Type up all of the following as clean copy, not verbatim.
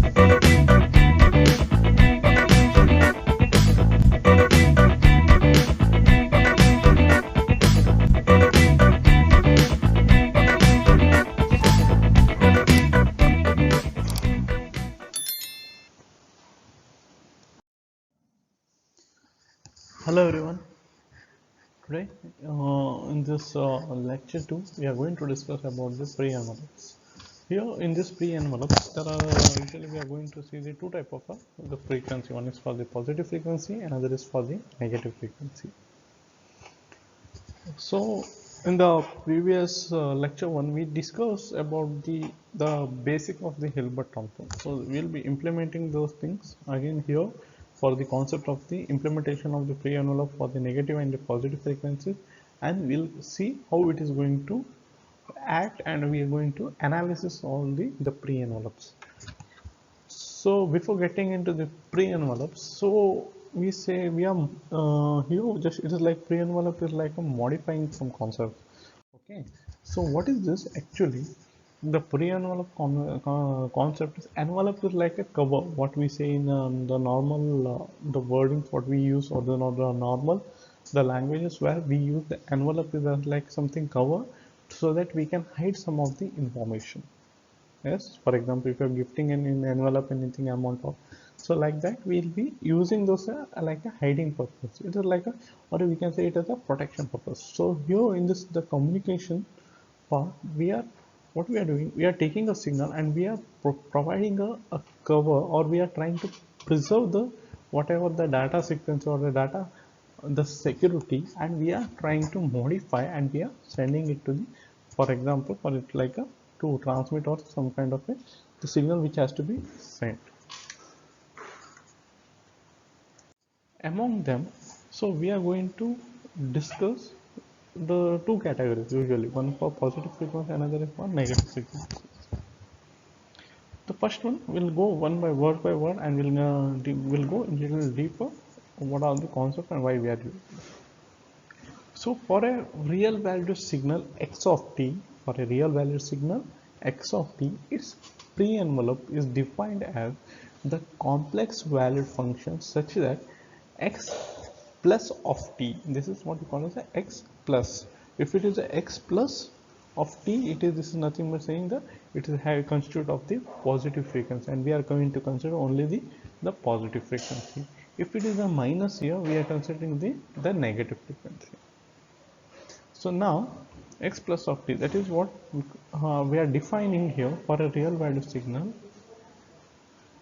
Hello everyone. Today in this lecture 2 we are going to discuss about the pre-envelopes. Here in this pre-envelopes there are usually we are going to see the two type of the frequency. One is for the positive frequency, another is for the negative frequency. So in the previous lecture 1 we discussed about the basic of the Hilbert transform. So we will be implementing those things again here for the concept of the implementation of the pre-envelope for the negative and the positive frequencies, and we'll see how it is going to act, and we are going to analysis all the pre-envelopes. So before getting into the pre-envelopes, so we say we are here just it is like pre-envelope is like a modifying some concept. Okay, so what is this actually? The pre-envelope concept is envelope is like a cover. What we say in the normal the wordings what we use, or the normal the languages where we use the envelope is as like something cover, so that we can hide some of the information. Yes, for example, if you're gifting an envelope anything amount of, so like that we'll be using those like a hiding purpose. It is like a, or we can say it as a protection purpose. So here in this the communication part, we are what we are doing, we are taking a signal and we are providing a cover, or we are trying to preserve the whatever the data sequence or the data the security, and we are trying to modify and we are sending it to the, for example, for it like a to transmit or some kind of a the signal which has to be sent among them. So we are going to discuss the two categories usually, one for positive frequency, another is for negative frequency. The first one will go one by word, and will go a little deeper what are the concepts and why we are using. So for a real valued signal x of t, for a real valued signal x of t, its pre-envelope is defined as the complex valued function such that x plus of t, this is what we call as a x plus. If it is a x plus of t, it is, this is nothing but saying that it is a constitute of the positive frequency, and we are going to consider only the positive frequency. If it is a minus here, we are considering the negative frequency. So now x plus of t, that is what we are defining here for a real value signal,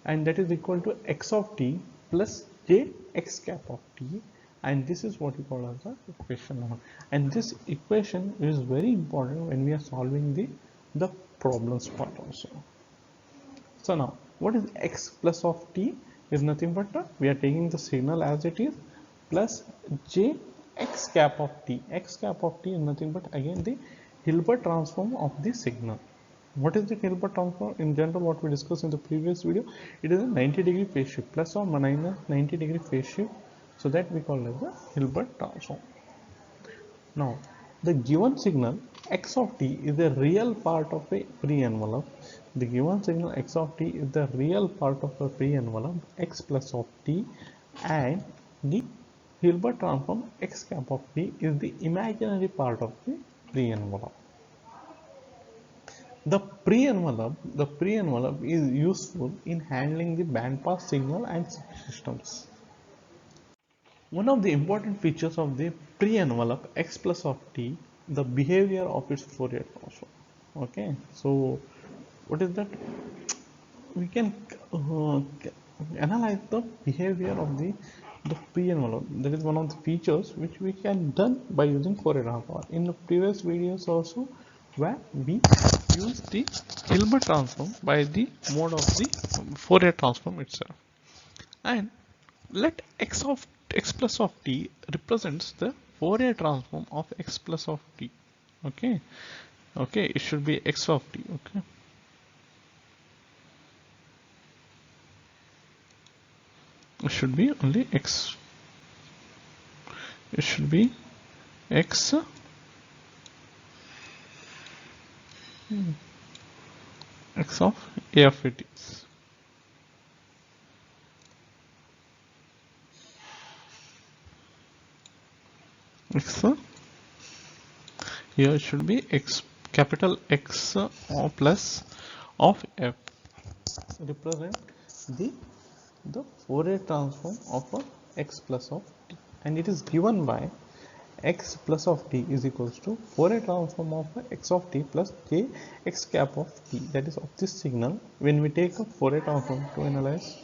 and that is equal to x of t plus j x cap of t, and this is what we call as the equation 1. And this equation is very important when we are solving the problems part also. So now what is x plus of t is nothing but we are taking the signal as it is plus j x cap of t. X cap of t is nothing but again the Hilbert transform of the signal. What is the Hilbert transform? In general, what we discussed in the previous video, it is a 90-degree phase shift, plus or minus 90-degree phase shift, so that we call it the Hilbert transform. Now the given signal x of t is the real part of a pre-envelope. The given signal x of t is the real part of a pre-envelope x plus of t, and the Hilbert transform x cap of t is the imaginary part of the pre-envelope. The pre-envelope is useful in handling the bandpass signal and systems. One of the important features of the pre-envelope x plus of t, the behavior of its Fourier transform. Okay, so what is that? We can analyze the behavior of the pre-envelope. That is one of the features which we can done by using Fourier transform. In the previous videos also, where we use the Hilbert transform by the mode of the Fourier transform itself. And let x plus of t represents the Fourier transform of x plus of t. Okay, it should be x of t. Okay, it should be only x. It should be x x of a of it is. x, here it should be x, capital X plus of f represent the the Fourier transform of a x plus of t, and it is given by x plus of t is equals to Fourier transform of x of t plus j x cap of t, that is of this signal when we take a Fourier transform to analyze.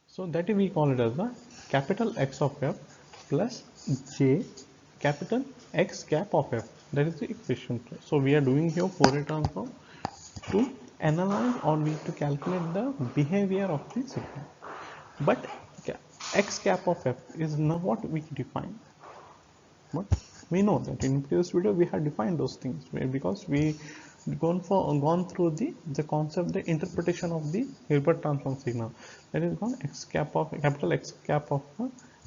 So that we call it as the capital X of f plus j capital X cap of f, that is the equation. So we are doing here Fourier transform to analyze or we to calculate the behavior of the signal. But X cap of f is not what we define. But we know that in previous video we had defined those things because we gone through the concept, the interpretation of the Hilbert transform signal, that is called x cap of capital X cap of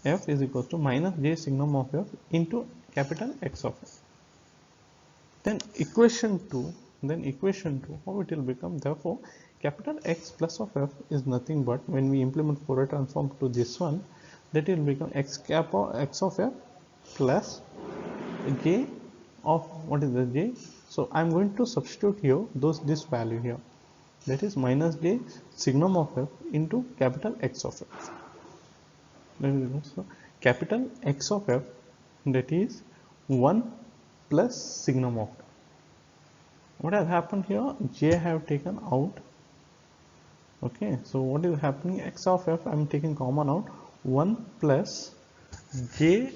f is equals to minus j signum of f into capital X of f. Then equation 2, how it will become, therefore capital X plus of f is nothing but when we implement Fourier transform to this one, that will become x cap of x of f plus j of what is the j. So I'm going to substitute here this value here, that is minus j signum of f into capital X of f. So capital X of f, that is 1 plus signum of f. What has happened here, j I have taken out. Okay, so what is happening, X of f I am taking common out, 1 plus j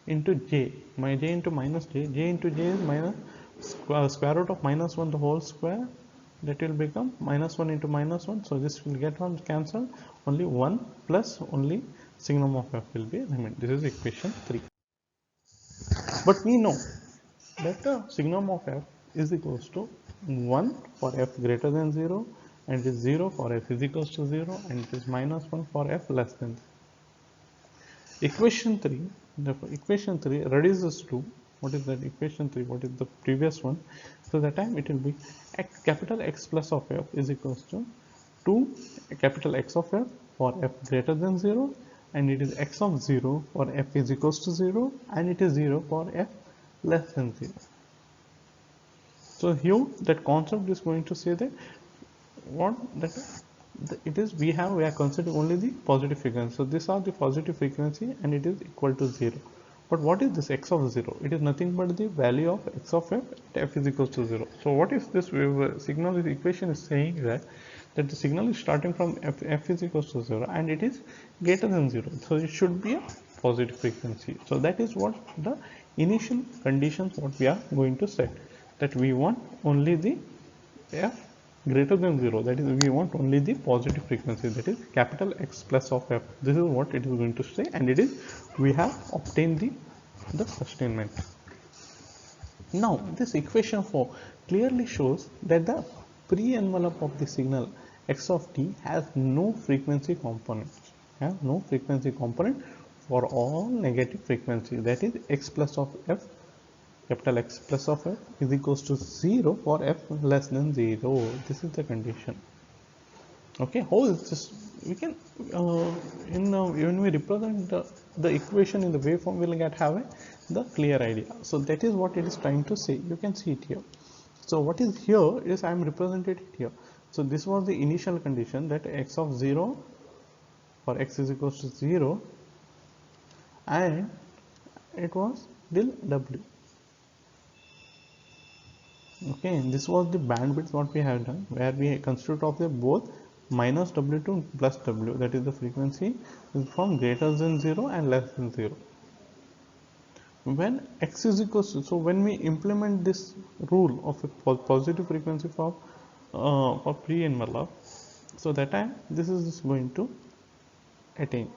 into j, my j into minus j into j is minus square root of minus 1 the whole square, that will become minus 1 into minus 1, so this will get one cancelled, only 1 plus only signum of f will be remain. This is equation 3. But we know that signum of f is equals to 1 for f greater than 0, and it is 0 for f is equals to 0, and it is minus 1 for f less than 0. Equation 3, therefore equation 3 reduces to, what is that equation 3, what is the previous one, so that time it will be capital X plus of f is equals to 2 capital X of f for f greater than 0, and it is x of 0 for f is equals to 0, and it is 0 for f less than 0. So here that concept is going to say that what that it is, we are considering only the positive frequency, so these are the positive frequency and it is equal to 0. But what is this x of 0? It is nothing but the value of x of f at f is equal to 0. So what is this signal, this equation is saying that the signal is starting from f is equal to 0 and it is greater than 0, so it should be a positive frequency. So that is what the initial conditions what we are going to set, that we want only the f greater than 0, that is we want only the positive frequency, that is capital X plus of f. This is what it is going to say, and it is we have obtained the sustainment. Now this equation 4 clearly shows that the pre-envelope of the signal x of t has no frequency component, for all negative frequency, that is x plus of f, capital X plus of f is equals to 0 for f less than 0. This is the condition. Okay, how is this? We can when we represent the equation in the waveform, we'll have the clear idea. So that is what it is trying to say. You can see it here. So what is here is I am represented here. So this was the initial condition, that x of 0 for x is equals to 0, and it was till w. Okay, this was the bandwidth what we have done, where we consider of the both minus w2 plus w, that is the frequency is from greater than 0 and less than 0. When x is equals to, so when we implement this rule of a positive frequency for pre-envelope, so that time this is going to attain.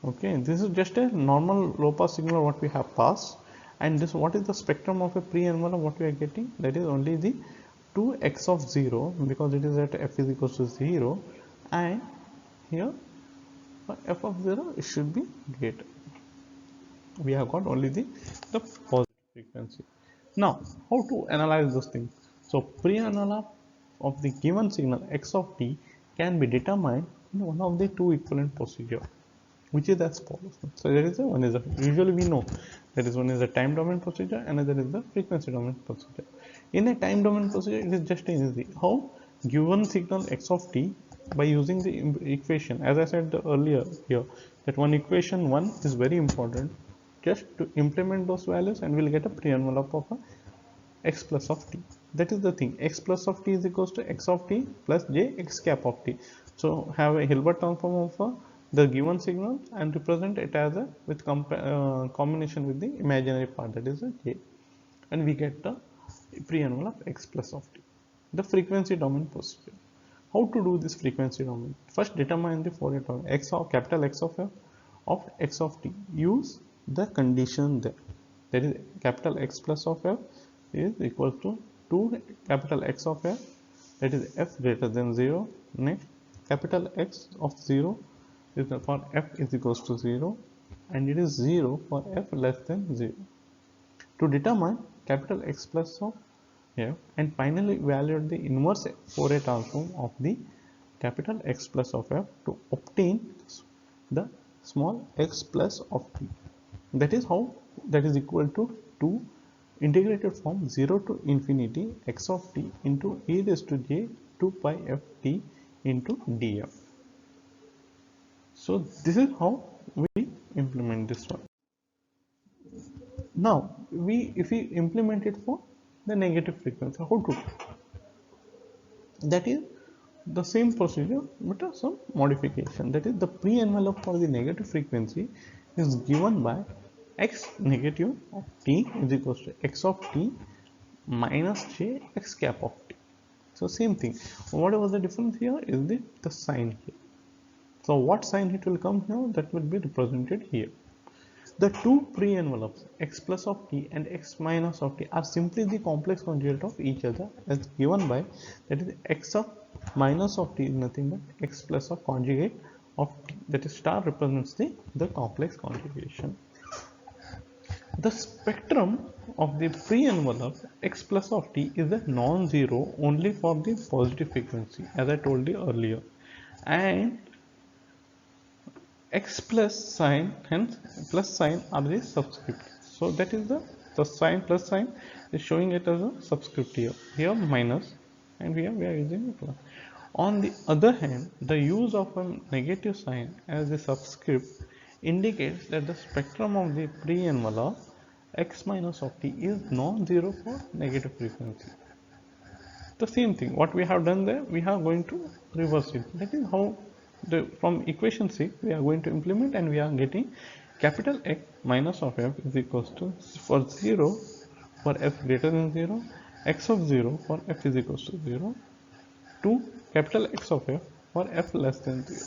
Okay, this is just a normal low pass signal what we have passed, and this what is the spectrum of a pre-envelope what we are getting, that is only the 2x of 0, because it is at f is equals to 0, and here for f of 0 it should be greater. We have got only the positive frequency. Now how to analyze those things? So pre-envelope of the given signal x of t can be determined in one of the two equivalent procedure. which is as follows. So there is one is a, usually we know that is one is a time domain procedure, another is the frequency domain procedure. In a time domain procedure, it is just easy. How given signal x of t by using the equation, as I said earlier here, that one equation one is very important. Just to implement those values, and we'll get a pre-envelope of a x plus of t. That is the thing. X plus of t is equals to x of t plus j x cap of t. So have a Hilbert transform of the given signal and represent it as a with combination with the imaginary part, that is a j, and we get the pre-envelope x plus of t. The frequency domain procedure. How to do this frequency domain? First determine the Fourier transform x of capital X of x of t. Use the condition there. That is capital X plus of f is equal to 2 capital X of f, that is f greater than 0. Next, capital X of 0 is for f is equals to 0, and it is 0 for f less than 0. To determine capital X plus of f, and finally evaluate the inverse Fourier transform of the capital X plus of f to obtain the small x plus of t. That is how, that is equal to 2 integrated from 0 to infinity x of t into e raised to j 2 pi f t into df. So this is how we implement this one. Now if we implement it for the negative frequency, how to do? That is the same procedure but some modification. That is the pre-envelope for the negative frequency is given by x negative of t is equals to x of t minus j x cap of t. So same thing. Whatever the difference here is the sign here. So what sign it will come here, that will be represented here. The two pre-envelopes x plus of t and x minus of t are simply the complex conjugate of each other as given by, that is x of minus of t is nothing but x plus of conjugate of t, that is star represents the complex conjugation. The spectrum of the pre-envelope x plus of t is a non-zero only for the positive frequency, as I told you earlier, and x plus sign, hence plus sign are the subscript. So that is the sign plus sign is showing it as a subscript here minus, and here we are using a plus. On the other hand, the use of a negative sign as a subscript indicates that the spectrum of the pre-envelope x minus of t is non-zero for negative frequency. The same thing what we have done there, we are going to reverse it. That is how the from equation 6 we are going to implement, and we are getting capital X minus of f is equals to, for 0 for f greater than 0, x of 0 for f is equals to 0, to capital X of f for f less than 0.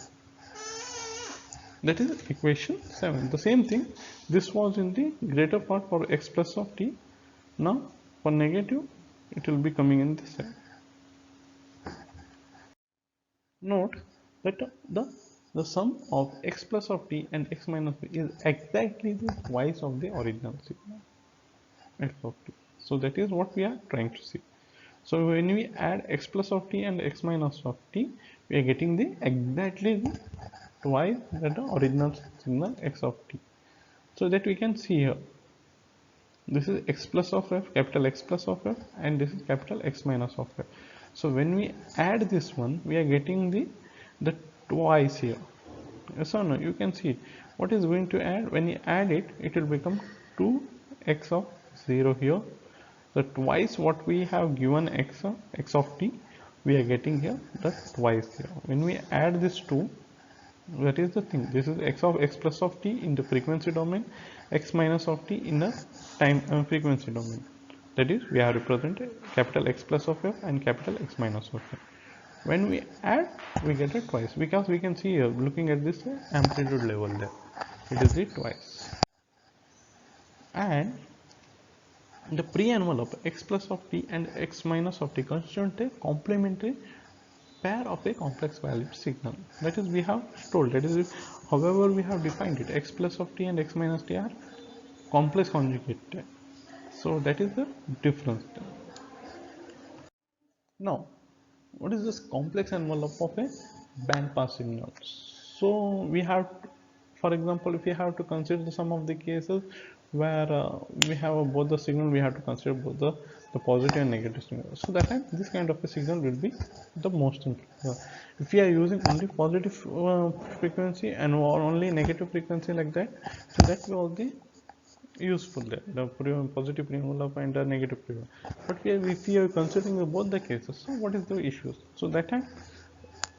That is equation 7. The same thing, this was in the greater part for x plus of t. Now for negative it will be coming in this side. Note that the sum of x plus of t and x minus t is exactly the twice of the original signal x of t. So that is what we are trying to see. So when we add x plus of t and x minus of t, we are getting the exactly the twice that the original signal x of t. So that we can see here, this is x plus of f, capital X plus of f, and this is capital X minus of f. So when we add this one, we are getting the twice here. Yes or no? You can see it. What is going to add? When you add it, it will become 2x of 0 here. So twice what we have given x of t, we are getting here the twice here. When we add this 2, that is the thing, this is x of x plus of t in the frequency domain, x minus of t in the time frequency domain. That is, we have represented capital X plus of f and capital X minus of f. When we add, we get it twice, because we can see here, looking at this amplitude level there, it is the twice. And the pre-envelope x plus of t and x minus of t constitute a complementary pair of a complex valued signal. That is, we have told, that is, however we have defined it, x plus of t and x minus t are complex conjugate. So that is the difference there. Now, what is this complex envelope of a band pass signal? So we have For example, if we have to consider some of the cases where we have both the signal, we have to consider both the positive and negative signal. So that time this kind of a signal will be the most important. If we are using only positive frequency and or only negative frequency like that, so that will be useful there, the positive pre-envelope and the negative pre-envelope. But if we are considering both the cases, so what is the issues? So that time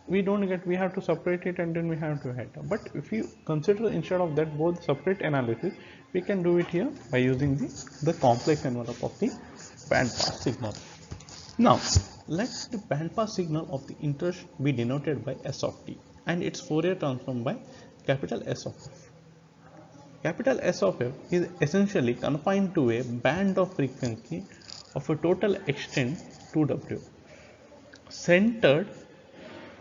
we don't get, we have to separate it and then we have to head. But if you consider instead of that both separate analysis, we can do it here by using the complex envelope of the band pass signal. Now let the band pass signal of the interest be denoted by S of t and its Fourier transform by capital S of f. Capital S of f is essentially confined to a band of frequency of a total extent 2W, centered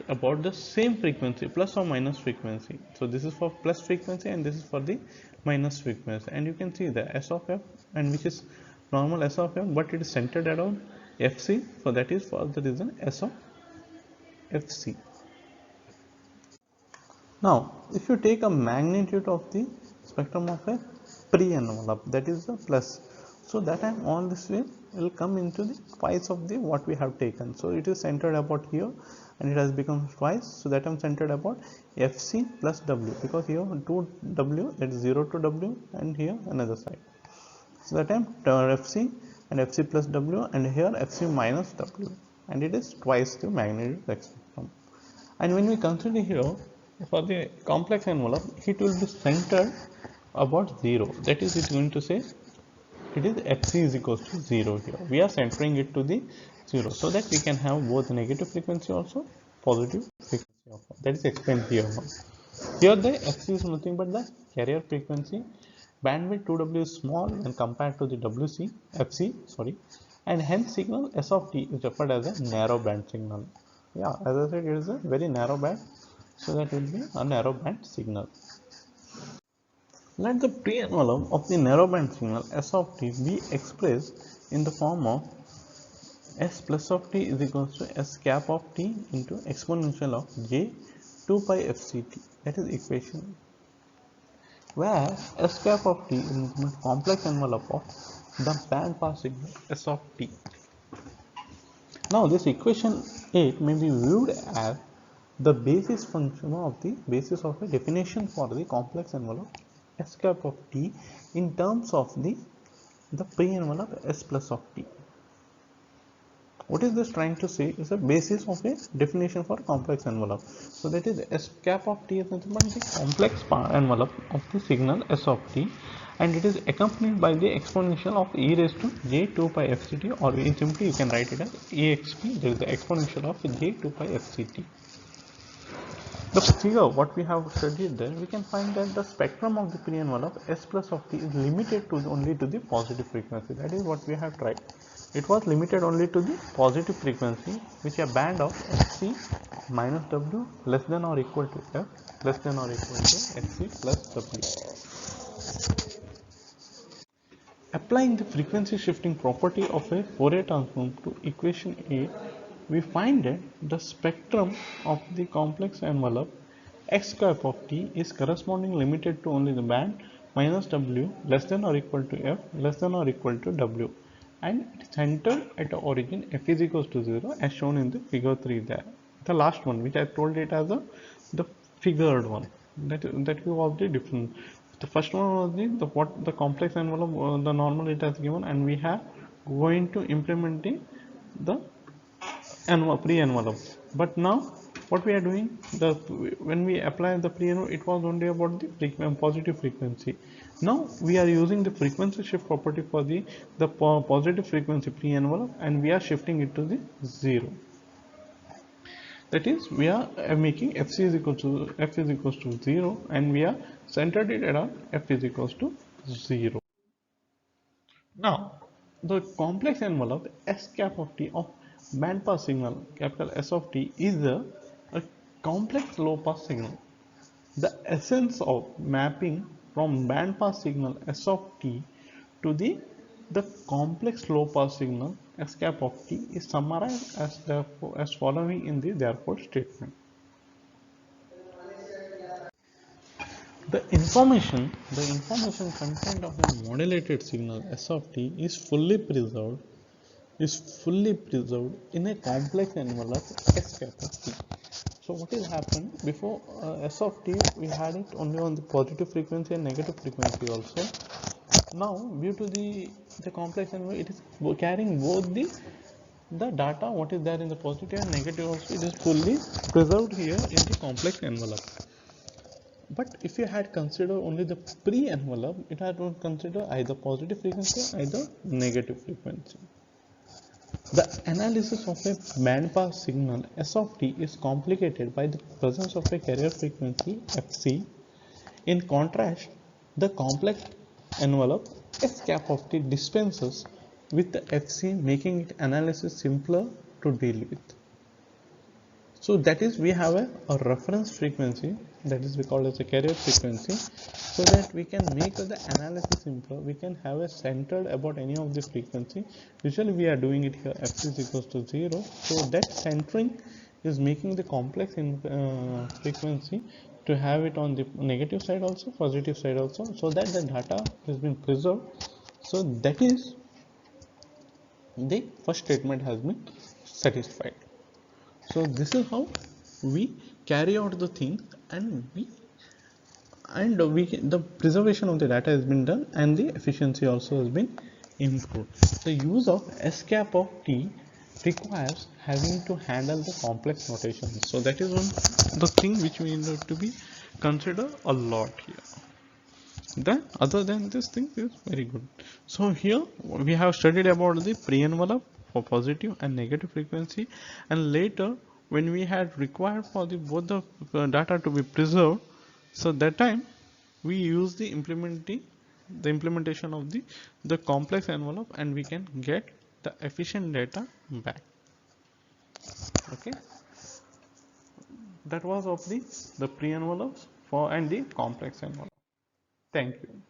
about the same frequency plus or minus frequency. So this is for plus frequency and this is for the minus frequency, and you can see the S of f, and which is normal S of f, but it is centered around Fc, so that is for the reason S of Fc. Now if you take a magnitude of the spectrum of a pre-envelope, that is the plus, so that time all this will come into the twice of the what we have taken. So it is centered about here and it has become twice, so that I'm centered about Fc plus W, because here 2W, that is 0 to W, and here another side. So that time Fc and Fc plus W, and here Fc minus W, and it is twice the magnitude of the spectrum. And when we consider here for the complex envelope, it will be centered about 0, that is it's going to say it is Fc is equals to 0 here. We are centering it to the 0 so that we can have both negative frequency also positive frequency also. That is explained here. Here the Fc is nothing but the carrier frequency. Bandwidth 2W is small when compared to the Fc, sorry, and hence signal S of t is referred as a narrow band signal. Yeah, as I said, it is a very narrow band, so that will be a narrow band signal. Let the pre-envelope of the narrowband signal S of t be expressed in the form of S plus of t is equals to S cap of t into exponential of j 2 pi fct. That is equation where S cap of t is the complex envelope of the band pass signal S of t. Now this equation 8 may be viewed as the basis function of the basis of a definition for the complex envelope S cap of t in terms of the pre-envelope S plus of t. What is this trying to say is a basis of a definition for complex envelope. So that is S cap of t is nothing but the complex envelope of the signal S of t, and it is accompanied by the exponential of e raised to j 2 pi fct, or simply you can write it as exp, there is the exponential of j 2 pi fct. The figure what we have studied there, we can find that the spectrum of the pre-envelope S plus of t is limited to only to the positive frequency. That is what we have tried. It was limited only to the positive frequency, which is a band of Fc minus W less than or equal to F less than or equal to Fc plus W. Applying the frequency shifting property of a Fourier transform to equation 8, we find that the spectrum of the complex envelope x cap of t is corresponding limited to only the band minus W less than or equal to F less than or equal to W, and it is centered at the origin F is equals to 0 as shown in the figure 3 there. The last one, which I told it as the figured one, that was the different. The first one was the what the complex envelope, the normal it has given, and we have going to implement the pre-envelope. But now what we are doing, the when we apply the pre-envelope, it was only about the positive frequency. Now we are using the frequency shift property for the positive frequency pre-envelope, and we are shifting it to the 0. That is, we are making Fc is equal to F is equals to 0, and we are centered it around F is equals to 0. Now the complex envelope S cap of t of band pass signal capital S of t is a complex low pass signal. The essence of mapping from band pass signal S of t to the complex low pass signal S cap of t is summarized as following in the therefore statement. The information content of the modulated signal S of t is fully preserved in a complex envelope S cap of t. So what will happen before S of t we had it only on the positive frequency and negative frequency also. Now due to the complex envelope, it is carrying both the data what is there in the positive and negative also. It is fully preserved here in the complex envelope. But if you had considered only the pre-envelope, it had not considered either positive frequency or either negative frequency. The analysis of a bandpass signal S of t is complicated by the presence of a carrier frequency Fc. In contrast, the complex envelope S cap of t dispenses with the Fc, making its analysis simpler to deal with. So that is, we have a reference frequency, that is we call as a carrier frequency, so that we can make the analysis simpler. We can have a centered about any of the frequency. Usually we are doing it here f is equals to 0. So that centering is making the complex frequency to have it on the negative side also, positive side also, so that the data has been preserved. So that is, the first statement has been satisfied. So this is how we carry out the thing, and the preservation of the data has been done, and the efficiency also has been improved. The use of S cap of t requires having to handle the complex notations. So that is one the thing which we need to be consider a lot here. Then other than this thing is very good. So here we have studied about the pre-envelope for positive and negative frequency, and later when we had required for the both the data to be preserved, so that time we use the implementation of the complex envelope, and we can get the efficient data back. Okay, that was of the pre-envelopes for and the complex envelope. Thank you.